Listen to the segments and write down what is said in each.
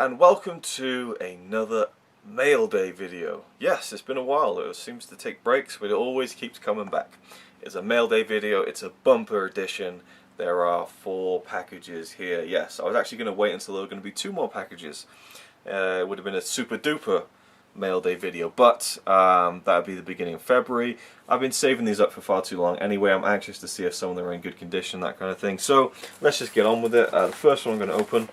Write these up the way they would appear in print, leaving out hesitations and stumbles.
and welcome to another Mail Day video. Yes, it's been a while. It seems to take breaks, but it always keeps coming back. It's a Mail Day video. It's a bumper edition. There are 4 packages here. Yes, I was actually going to wait until there were going to be 2 more packages. It would have been a super duper Mail Day video, but that would be the beginning of February. I've been saving these up for far too long. Anyway, I'm anxious to see if some of them are in good condition, that kind of thing. So let's just get on with it. The first one I'm going to open.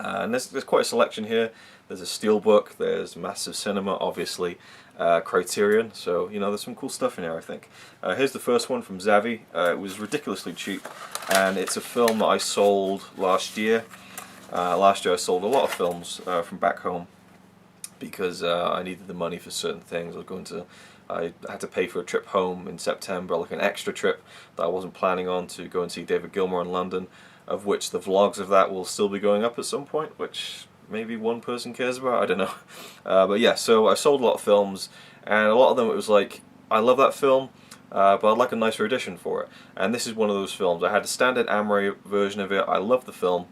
And there's quite a selection here. There's a steelbook, there's Massive Cinema, obviously, Criterion, so you know there's some cool stuff in here, I think. Here's the first one from Zavi. It was ridiculously cheap, and it's a film that I sold last year. Last year I sold a lot of films from back home because I needed the money for certain things. I had to pay for a trip home in September, like an extra trip that I wasn't planning on, to go and see David Gilmour in London, of which the vlogs of that will still be going up at some point, which maybe one person cares about, I don't know. But yeah, so I sold a lot of films, and a lot of them it was like, I love that film, but I'd like a nicer edition for it. And this is one of those films. I had a standard Amray version of it. I love the film,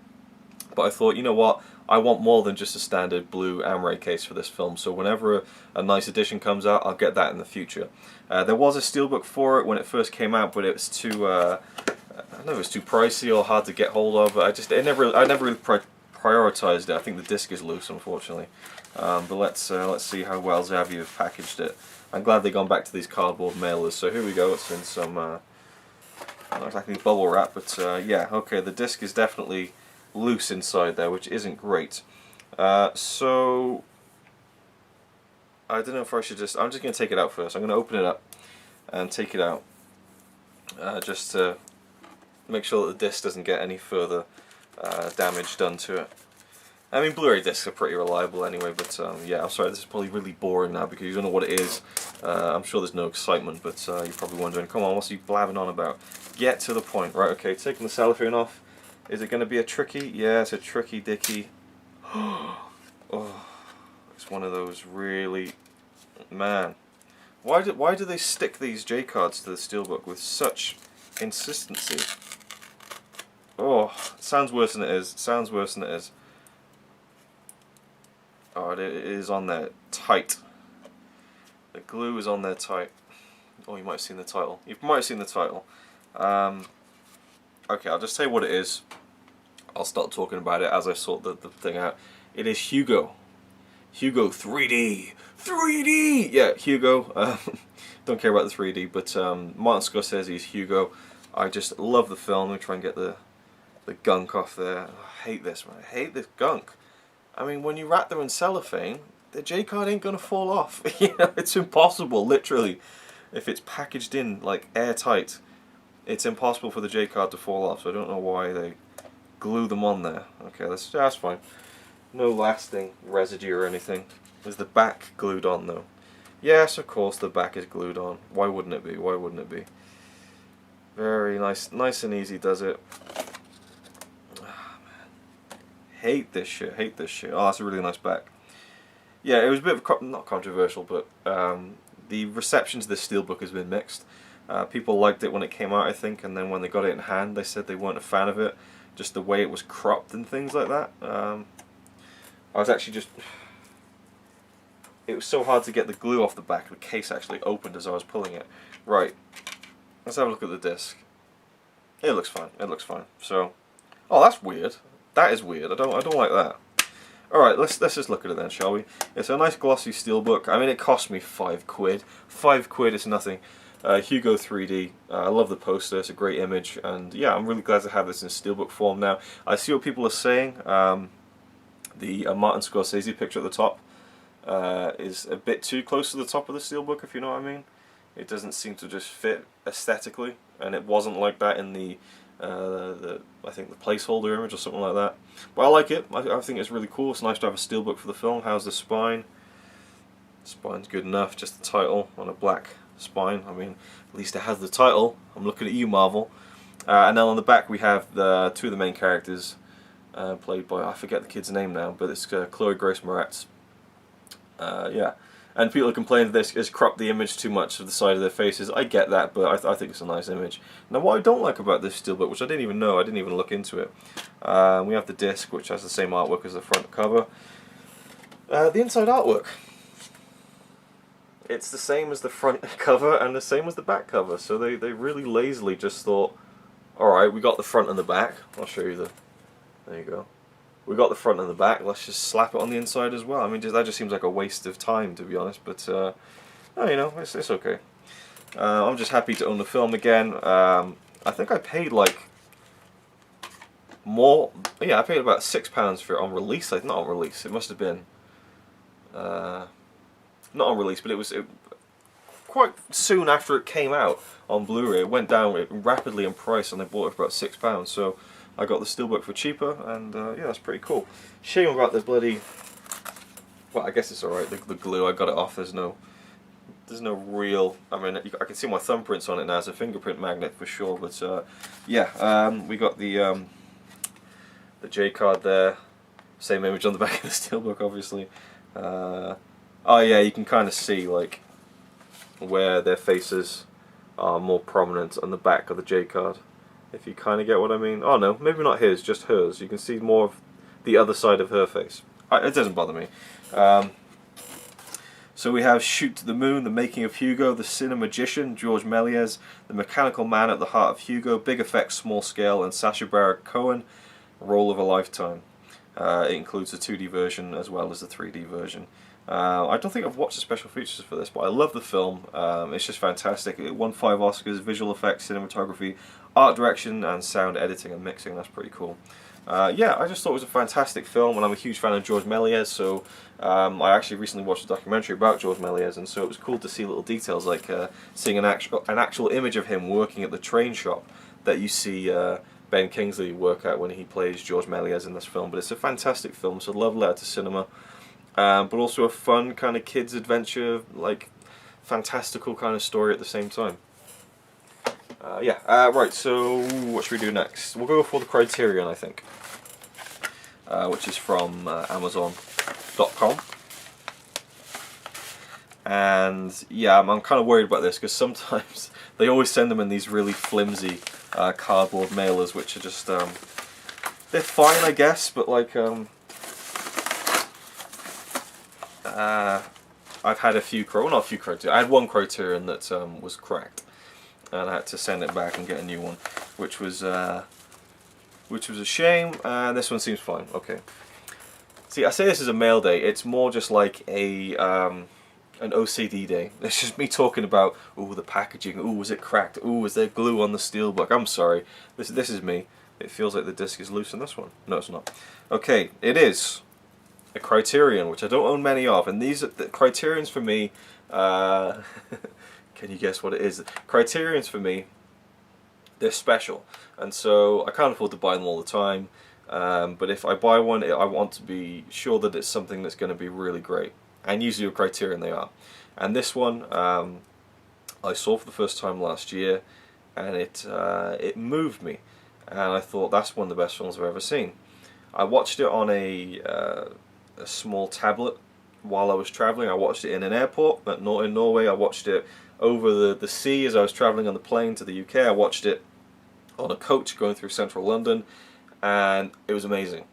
but I thought, you know what, I want more than just a standard blue Amray case for this film, so whenever a nice edition comes out, I'll get that in the future. There was a steelbook for it when it first came out, but it was too, I don't know if it was too pricey or hard to get hold of. I never really prioritized it. I think the disc is loose, unfortunately. But let's see how well Zavi have packaged it. I'm glad they've gone back to these cardboard mailers. So here we go. It's in some not exactly bubble wrap, but yeah. Okay, the disc is definitely loose inside there, which isn't great. So I don't know if I should just. I'm just going to take it out first. I'm going to open it up and take it out, just to make sure that the disc doesn't get any further damage done to it. I mean, Blu-ray discs are pretty reliable anyway, but yeah, I'm sorry, this is probably really boring now because you don't know what it is. I'm sure there's no excitement, but you're probably wondering, come on, what's he blabbing on about? Get to the point. Right, okay, taking the cellophane off. Is it going to be a tricky? Yeah, it's a tricky dicky. Oh, it's one of those really... Man. Why do they stick these J-cards to the steelbook with such insistency? Oh, it sounds worse than it is. It sounds worse than it is. Oh, it is on there tight. The glue is on there tight. Oh, you might have seen the title. You might have seen the title. Okay, I'll just tell you what it is. I'll start talking about it as I sort the thing out. It is Hugo. Hugo 3D. 3D! Yeah, Hugo. Don't care about the 3D, but Martin Scorsese's Hugo. I just love the film. Let me try and get the gunk off there. I hate this, man. I hate this gunk. I mean, when you wrap them in cellophane, the J-card ain't gonna fall off. You know, it's impossible, literally. If it's packaged in, like, airtight, it's impossible for the J-card to fall off, so I don't know why they glue them on there. Okay, that's fine. No lasting residue or anything. Is the back glued on, though? Yes, of course, the back is glued on. Why wouldn't it be? Why wouldn't it be? Very nice, nice and easy does it. Hate this shit, hate this shit. Oh, that's a really nice back. Yeah, it was a bit of not controversial, but the reception to this steelbook has been mixed. People liked it when it came out, I think, and then when they got it in hand, they said they weren't a fan of it. Just the way it was cropped and things like that. I was actually just... It was so hard to get the glue off the back. The case actually opened as I was pulling it. Right, let's have a look at the disc. It looks fine, it looks fine. So, oh, that's weird. That is weird. I don't like that. Alright, let's just look at it then, shall we? It's a nice glossy steelbook. I mean, it cost me £5. £5 is nothing. Hugo 3D. I love the poster. It's a great image, and yeah, I'm really glad to have this in steelbook form now. I see what people are saying. The Martin Scorsese picture at the top is a bit too close to the top of the steelbook, if you know what I mean. It doesn't seem to just fit aesthetically, and it wasn't like that in the I think the placeholder image or something like that. But I like it. I think it's really cool. It's nice to have a steelbook for the film. How's the spine? Spine's good enough. Just the title on a black spine. I mean, at least it has the title. I'm looking at you, Marvel. And then on the back we have the 2 of the main characters, played by, I forget the kid's name now, but it's Chloe Grace Moretz. Yeah. And people are complaining that this has cropped the image too much of the side of their faces. I get that, but I think it's a nice image. Now, what I don't like about this steelbook, which I didn't even know, I didn't even look into it, we have the disc, which has the same artwork as the front cover. The inside artwork. It's the same as the front cover and the same as the back cover. So they really lazily just thought, alright, we got the front and the back. I'll show you the... There you go. We got the front and the back, let's just slap it on the inside as well. I mean, that just seems like a waste of time, to be honest, but, oh, you know, it's okay. I'm just happy to own the film again. I think I paid, like, more, yeah, I paid about £6 for it on release, like, not on release, it must have been, not on release, but it was quite soon after it came out on Blu-ray. It went down rapidly in price, and I bought it for about £6, so I got the steelbook for cheaper, and yeah, that's pretty cool. Shame about the bloody... Well, I guess it's alright, the glue, I got it off, there's no real... I mean, I can see my thumbprints on it now, it's a fingerprint magnet for sure, but yeah, we got the J card there, same image on the back of the steelbook, obviously. Oh yeah, you can kind of see, like, where their faces are more prominent on the back of the J card. If you kind of get what I mean. Oh no, maybe not his, just hers. You can see more of the other side of her face. It doesn't bother me. So we have Shoot to the Moon, The Making of Hugo, The Cinemagician, George Méliès, The Mechanical Man at the Heart of Hugo, Big Effects, Small Scale, and Sacha Baron Cohen, Role of a Lifetime. It includes the 2D version as well as the 3D version. I don't think I've watched the special features for this, but I love the film. It's just fantastic. It won 5 Oscars, visual effects, cinematography, art direction, and sound editing and mixing. That's pretty cool. Yeah, I just thought it was a fantastic film, and I'm a huge fan of George Méliès, so I actually recently watched a documentary about George Méliès, and so it was cool to see little details, like seeing an actual image of him working at the train shop that you see Ben Kingsley work at when he plays George Méliès in this film. But it's a fantastic film, so love letter to cinema. But also a fun kind of kids adventure, like fantastical kind of story at the same time. Yeah, right, so what should we do next? We'll go for the Criterion, I think, which is from Amazon.com. And yeah, I'm kind of worried about this because sometimes they always send them in these really flimsy cardboard mailers, which are just, they're fine, I guess, but like, I've had a few, well, not a few Criterion, I had one Criterion that was cracked, and I had to send it back and get a new one, which was a shame, and this one seems fine. Okay. See, I say this is a mail day, it's more just like a, an OCD day. It's just me talking about, ooh, the packaging, ooh, was it cracked, ooh, is there glue on the steelbook? I'm sorry, this is me. It feels like the disc is loose in this one. No, it's not. Okay, it is a Criterion, which I don't own many of, and these are the Criterions for me. Can you guess what it is? Criterions for me, they're special, and so I can't afford to buy them all the time. But if I buy one, I want to be sure that it's something that's going to be really great, and usually a Criterion they are. And this one I saw for the first time last year, and it moved me, and I thought that's one of the best films I've ever seen. I watched it on a small tablet while I was traveling. I watched it in an airport in Norway. I watched it over the sea as I was traveling on the plane to the UK. I watched it on a coach going through central London, and it was amazing.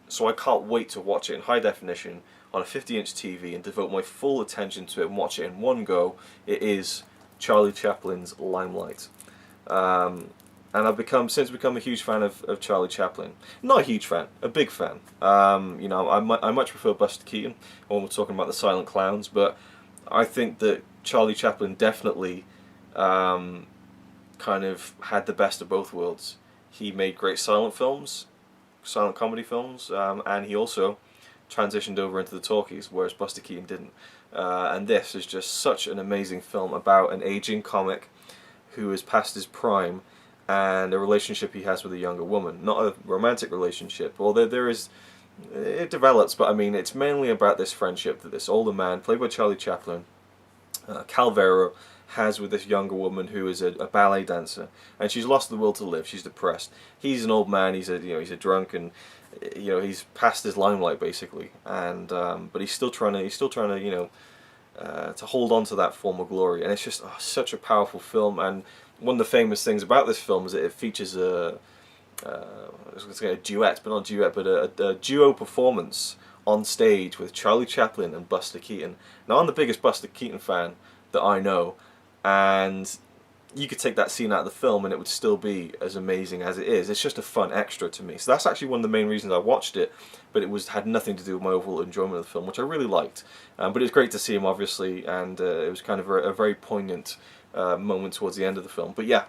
So I can't wait to watch it in high definition on a 50-inch TV and devote my full attention to it and watch it in one go. It is Charlie Chaplin's Limelight. And I've since become a huge fan of Charlie Chaplin. Not a huge fan, a big fan. You know, I much prefer Buster Keaton when we're talking about the silent clowns, but I think that Charlie Chaplin definitely kind of had the best of both worlds. He made great silent films, silent comedy films, and he also transitioned over into the talkies, whereas Buster Keaton didn't. And this is just such an amazing film about an aging comic who is past his prime, and a relationship he has with a younger woman. Not a romantic relationship, although it develops, but I mean, it's mainly about this friendship that this older man, played by Charlie Chaplin, Calvero, has with this younger woman who is a ballet dancer, and she's lost the will to live. She's depressed. He's an old man. He's a drunk, and he's past his limelight basically. And but he's still trying to to hold on to that former glory. And it's just such a powerful film. And one of the famous things about this film is that it features I was going to say a duet, but not a duet, but a duo performance on stage with Charlie Chaplin and Buster Keaton. Now, I'm the biggest Buster Keaton fan that I know, and you could take that scene out of the film and it would still be as amazing as it is. It's just a fun extra to me. So that's actually one of the main reasons I watched it, but it had nothing to do with my overall enjoyment of the film, which I really liked. But it was great to see him, obviously, and it was kind of a very poignant moment towards the end of the film. But yeah,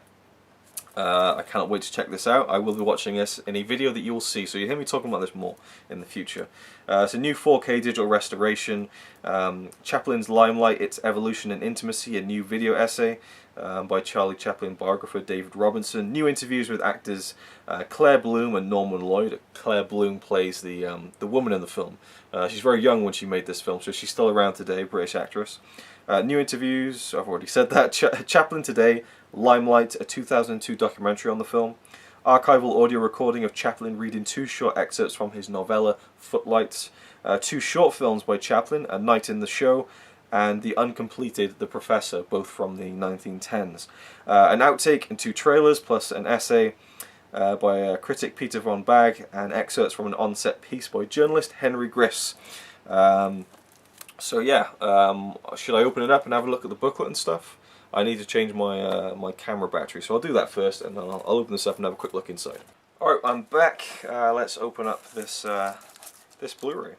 I cannot wait to check this out. I will be watching this in a video that you will see, so you'll hear me talking about this more in the future. It's a new 4K digital restoration. Chaplin's Limelight, Its Evolution and Intimacy, a new video essay by Charlie Chaplin biographer David Robinson. New interviews with actors Claire Bloom and Norman Lloyd. Claire Bloom plays the woman in the film. She's very young when she made this film, so she's still around today, British actress. New interviews, I've already said that. Chaplin Today, Limelight, a 2002 documentary on the film. Archival audio recording of Chaplin reading 2 short excerpts from his novella Footlights. 2 short films by Chaplin, A Night in the Show and the uncompleted The Professor, both from the 1910s. An outtake and 2 trailers, plus an essay by critic Peter von Bagg, and excerpts from an on-set piece by journalist Henry Griffiths. So yeah, should I open it up and have a look at the booklet and stuff? I need to change my my camera battery, so I'll do that first, and then I'll open this up and have a quick look inside. Alright, I'm back. Let's open up this this Blu-ray.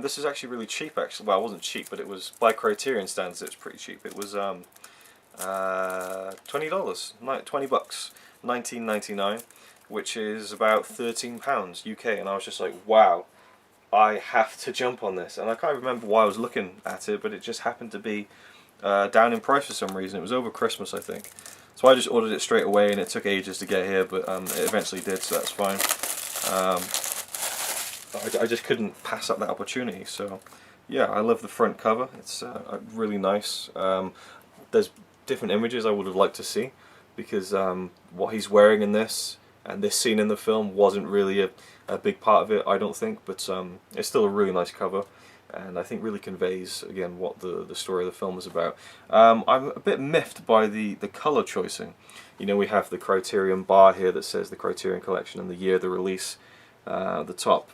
This is actually really cheap, actually. Well, it wasn't cheap, but it was, by Criterion standards, it was pretty cheap. It was $20, $20, 19.99, which is about £13 UK, and I was just like, wow, I have to jump on this. And I can't remember why I was looking at it, but it just happened to be down in price for some reason. It was over Christmas, I think. So I just ordered it straight away, and it took ages to get here, but it eventually did, so that's fine. I just couldn't pass up that opportunity. So yeah, I love the front cover. It's really nice. There's different images I would have liked to see, because what he's wearing in this and this scene in the film wasn't really a big part of it, I don't think, but it's still a really nice cover, and I think really conveys, again, what the story of the film is about. I'm a bit miffed by the colour choicing. You know, we have the Criterion bar here that says the Criterion Collection and the year of the release at the top.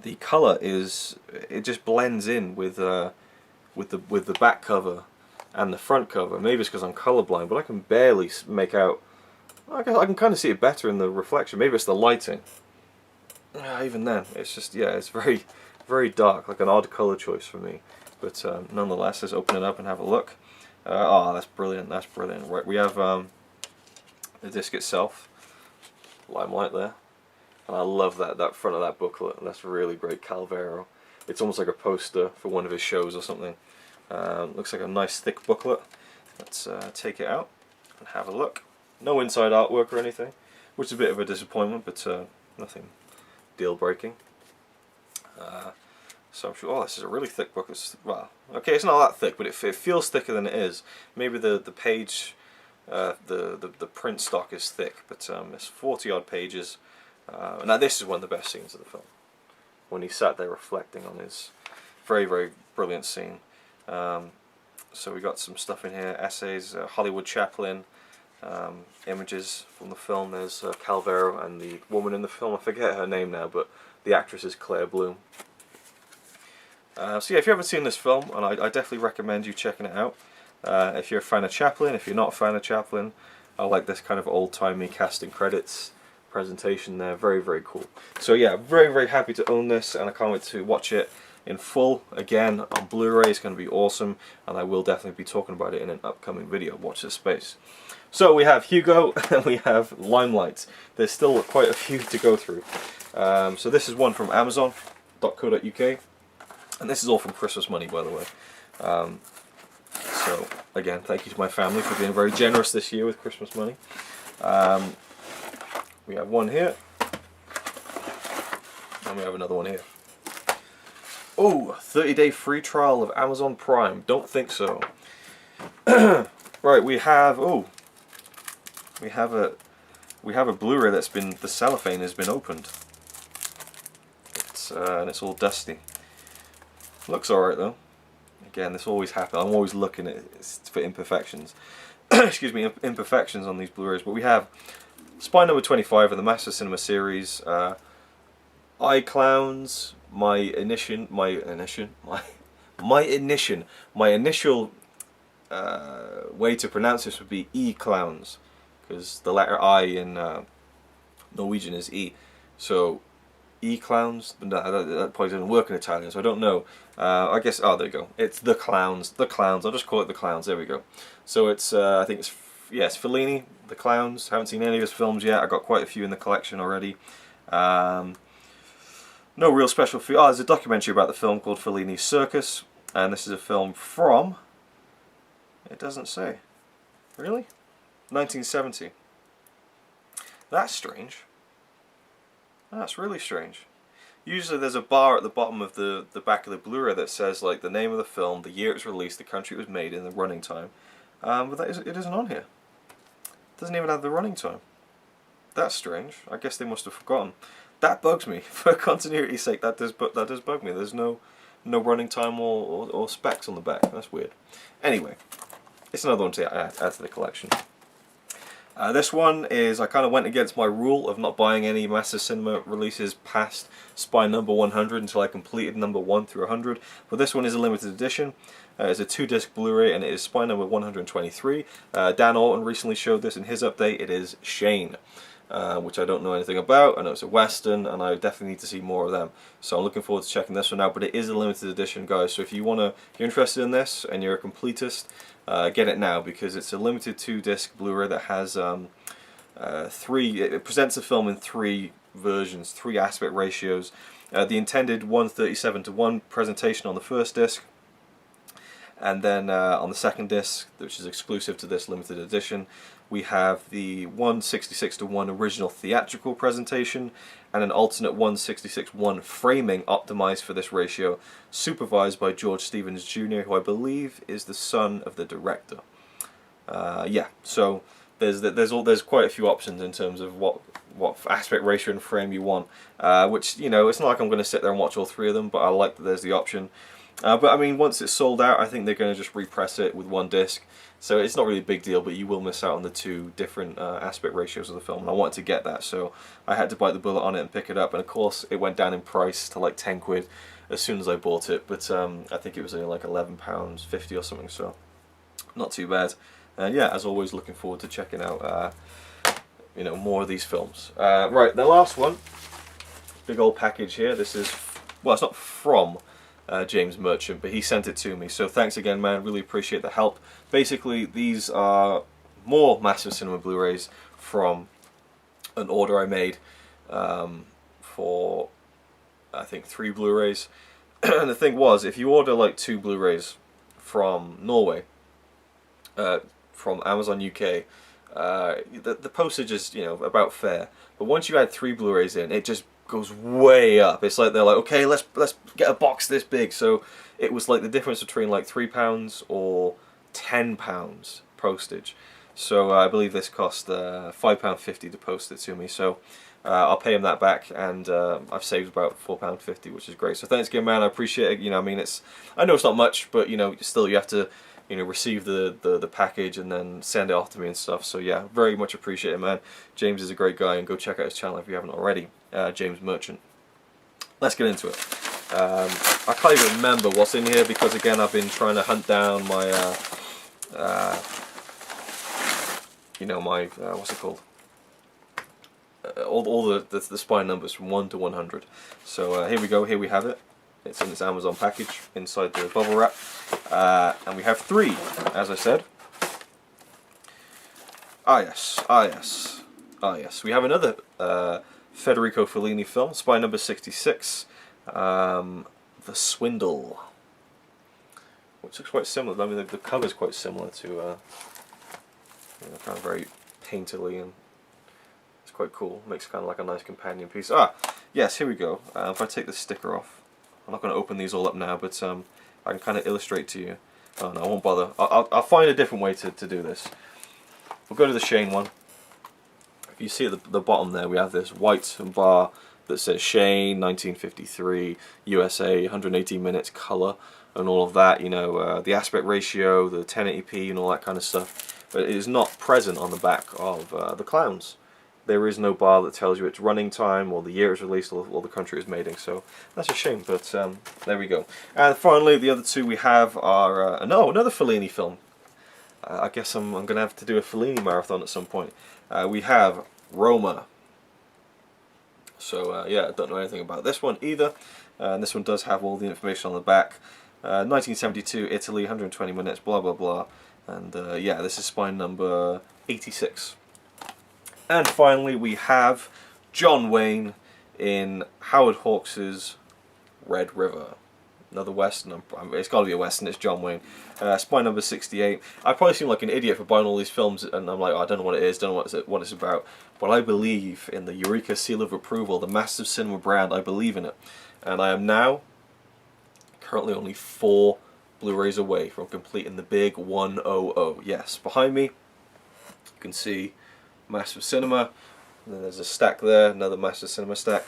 The colour it just blends in with the back cover and the front cover. Maybe it's because I'm colourblind, but I can barely make out. I can kind of see it better in the reflection. Maybe it's the lighting. Even then, it's just, yeah, it's very, very dark, like an odd colour choice for me. But nonetheless, let's open it up and have a look. Oh, that's brilliant, that's brilliant. Right, we have the disc itself, Limelight there. And I love that front of that booklet. That's really great, Calvero. It's almost like a poster for one of his shows or something. Looks like a nice thick booklet. Let's take it out and have a look. No inside artwork or anything, which is a bit of a disappointment, but nothing deal-breaking. So I'm sure. Oh, this is a really thick book. Well, okay, it's not that thick, but it feels thicker than it is. Maybe the page, the print stock is thick, but it's 40-odd pages. Now this is one of the best scenes of the film, when he sat there reflecting on his very, very brilliant scene. So we got some stuff in here, essays, Hollywood Chaplin, images from the film. There's Calvero and the woman in the film. I forget her name now, but the actress is Claire Bloom. So yeah, if you haven't seen this film, and I definitely recommend you checking it out. If you're a fan of Chaplin, if you're not a fan of Chaplin, I like this kind of old-timey casting credits presentation there. Very, very cool. So yeah, very, very happy to own this, and I can't wait to watch it in full again on Blu-ray. It's going to be awesome, and I will definitely be talking about it in an upcoming video. Watch this space. So we have Hugo and we have Limelight. There's still quite a few to go through. So this is one from Amazon.co.uk, and this is all from Christmas money, by the way. So again, thank you to my family for being very generous this year with Christmas money. We have one here, and we have another one here. Oh, 30-day free trial of Amazon Prime. Don't think so. Right, we have a Blu-ray that's been, the cellophane has been opened. And it's all dusty. Looks alright though. Again, this always happens. I'm always looking for imperfections. Excuse me, imperfections on these Blu-rays. But we have Spine number 25 of the Master Cinema series. Eye Clowns. My initial way to pronounce this would be E Clowns, because the letter I in Norwegian is E. So E Clowns, that probably doesn't work in Italian, so I don't know. I guess, oh, there you go. It's The Clowns. The Clowns. I'll just call it The Clowns. There we go. So it's, I think it's, yes, Fellini, The Clowns. Haven't seen any of his films yet. I've got quite a few in the collection already. No real special feel. Oh, there's a documentary about the film called Fellini's Circus, and this is a film from, it doesn't say. Really? 1970. That's strange. That's really strange. Usually there's a bar at the bottom of the back of the Blu-ray that says like the name of the film, the year it was released, the country it was made in, the running time. But it isn't on here. It doesn't even have the running time. That's strange. I guess they must have forgotten. That bugs me. For continuity's sake, that does bug me. There's no running time or specs on the back. That's weird. Anyway, it's another one to add to the collection. This one is, I kind of went against my rule of not buying any Master Cinema releases past Spine number 100 until I completed number 1 through 100. But this one is a limited edition. It's a 2-disc Blu-ray, and it is Spine number 123. Dan Orton recently showed this in his update. It is Shane, which I don't know anything about. I know it's a Western, and I definitely need to see more of them. So I'm looking forward to checking this one out. But it is a limited edition, guys. So if you're interested in this and you're a completist, get it now, because it's a limited 2-disc Blu-ray that has it presents the film in 3 versions, 3 aspect ratios. The intended 1:37:1 presentation on the first disc, and then on the second disc, which is exclusive to this limited edition, we have the 1:66:1 original theatrical presentation and an alternate 1:66:1 framing optimized for this ratio, supervised by George Stevens Jr., who I believe is the son of the director. Yeah, so there's quite a few options in terms of what aspect ratio and frame you want, which, you know, it's not like I'm going to sit there and watch all 3 of them, but I like that there's the option. But I mean, once it's sold out, I think they're going to just repress it with 1 disc. So it's not really a big deal, but you will miss out on the 2 different aspect ratios of the film. And I wanted to get that, so I had to bite the bullet on it and pick it up. And of course, it went down in price to like 10 quid as soon as I bought it. But I think it was only like £11.50 or something, so not too bad. And yeah, as always, looking forward to checking out you know, more of these films. Right, the last one, big old package here. This is, well, it's not from James Merchant, but he sent it to me, so thanks again, man. Really appreciate the help. Basically, these are more Master Cinema Blu-rays from an order I made for, I think, 3 Blu-rays. And the thing was, if you order like 2 Blu-rays from Norway, from Amazon UK, the postage is, you know, about fair. But once you add 3 Blu-rays in, it just goes way up. It's like they're like, okay, let's get a box this big. So it was like the difference between like £3 or £10 postage. So I believe this cost £5.50 to post it to me. So I'll pay him that back, and I've saved about £4.50, which is great. So thanks again, man. I appreciate it. You know, I mean, I know it's not much, but you know, still you have to, you know, receive the package and then send it off to me and stuff. So yeah, very much appreciate it, man. James is a great guy, and go check out his channel if you haven't already. James Merchant. Let's get into it. I can't even remember what's in here, because again, I've been trying to hunt down my you know, my what's it called, all the spine numbers from 1 to 100. So here we go. Here we have it. It's in this Amazon package inside the bubble wrap, and we have 3, as I said. Ah yes, ah yes, ah yes. We have another Federico Fellini film, Spine number 66, The Swindle, which looks quite similar. I mean, the cover's quite similar to, you know, kind of very painterly, and it's quite cool. Makes kind of like a nice companion piece. Ah, yes, here we go. If I take the sticker off, I'm not going to open these all up now, but I can kind of illustrate to you. Oh no, I won't bother. I'll find a different way to do this. We'll go to the Shane one. If you see at the bottom there, we have this white bar that says Shane, 1953, USA, 118 minutes, color. and all of that, you know, the aspect ratio, the 1080p and all that kind of stuff, but it is not present on the back of the Clowns. There is no bar that tells you its running time or the year it's released or the country it's made in, so that's a shame, but there we go. And finally, the other two we have are, another Fellini film. I guess I'm going to have to do a Fellini marathon at some point. We have Roma. So yeah, I don't know anything about this one either. And this one does have all the information on the back. 1972, Italy, 120 minutes, blah blah blah. And yeah, this is spine number 86. And finally we have John Wayne in Howard Hawks' Red River. Another Western, it's got to be a Western, it's John Wayne. Spine number 68. I probably seem like an idiot for buying all these films, and I'm like, oh, I don't know what it is, don't know what it's about. But I believe in the Eureka Seal of Approval, the massive cinema brand, I believe in it. And I am now currently only 4 Blu-rays away from completing the big 100. Yes, behind me, you can see Massive Cinema, and then there's a stack there, another Massive Cinema stack.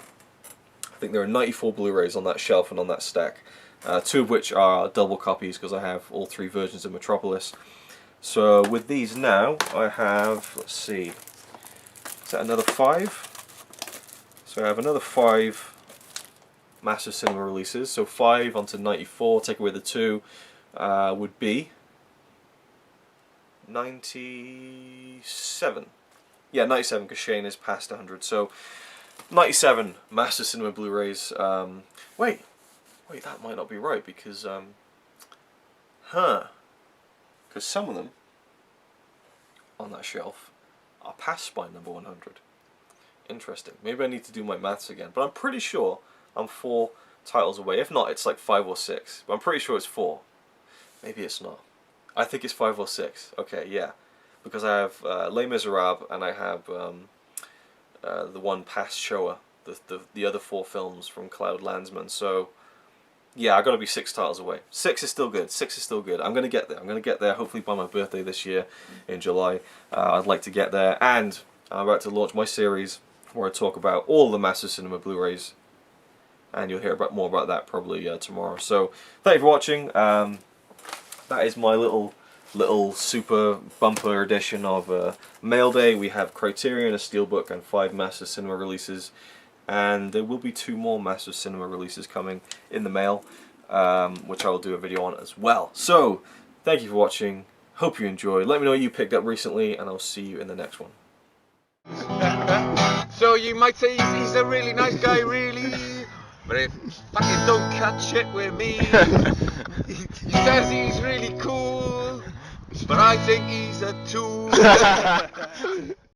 I think there are 94 Blu-rays on that shelf and on that stack, 2 of which are double copies because I have all 3 versions of Metropolis. So with these now, I have, let's see, is that another 5? So I have another 5 Massive Cinema releases, so 5 onto 94, take away the 2, would be 97. Yeah, 97 because Shane is past 100. So 97 Massive Cinema Blu-rays. Wait, that might not be right because because some of them on that shelf are past spine number 100. Interesting. Maybe I need to do my maths again, but I'm pretty sure I'm 4 titles away. If not, it's like 5 or 6. But I'm pretty sure it's 4. Maybe it's not. I think it's 5 or 6. Okay, yeah. Because I have Les Miserables and I have the one past Showa, the other 4 films from Cloud Landsman. So yeah, I got to be 6 titles away. 6 is still good. 6 is still good. I'm gonna get there. I'm gonna get there. Hopefully by my birthday this year in July. I'd like to get there, and I'm about to launch my series where I talk about all the Massive Cinema Blu-rays, and you'll hear more about that probably tomorrow. So thank you for watching. That is my little super bumper edition of Mail Day. We have Criterion, a steelbook, and 5 Massive Cinema releases, and there will be 2 more Massive Cinema releases coming in the mail, which I will do a video on as well. So thank you for watching, hope you enjoyed. Let me know what you picked up recently, and I'll see you in the next one. So you might say he's a really nice guy, really, but if fucking don't cut shit with me. He says he's really cool, but I think he's a tool.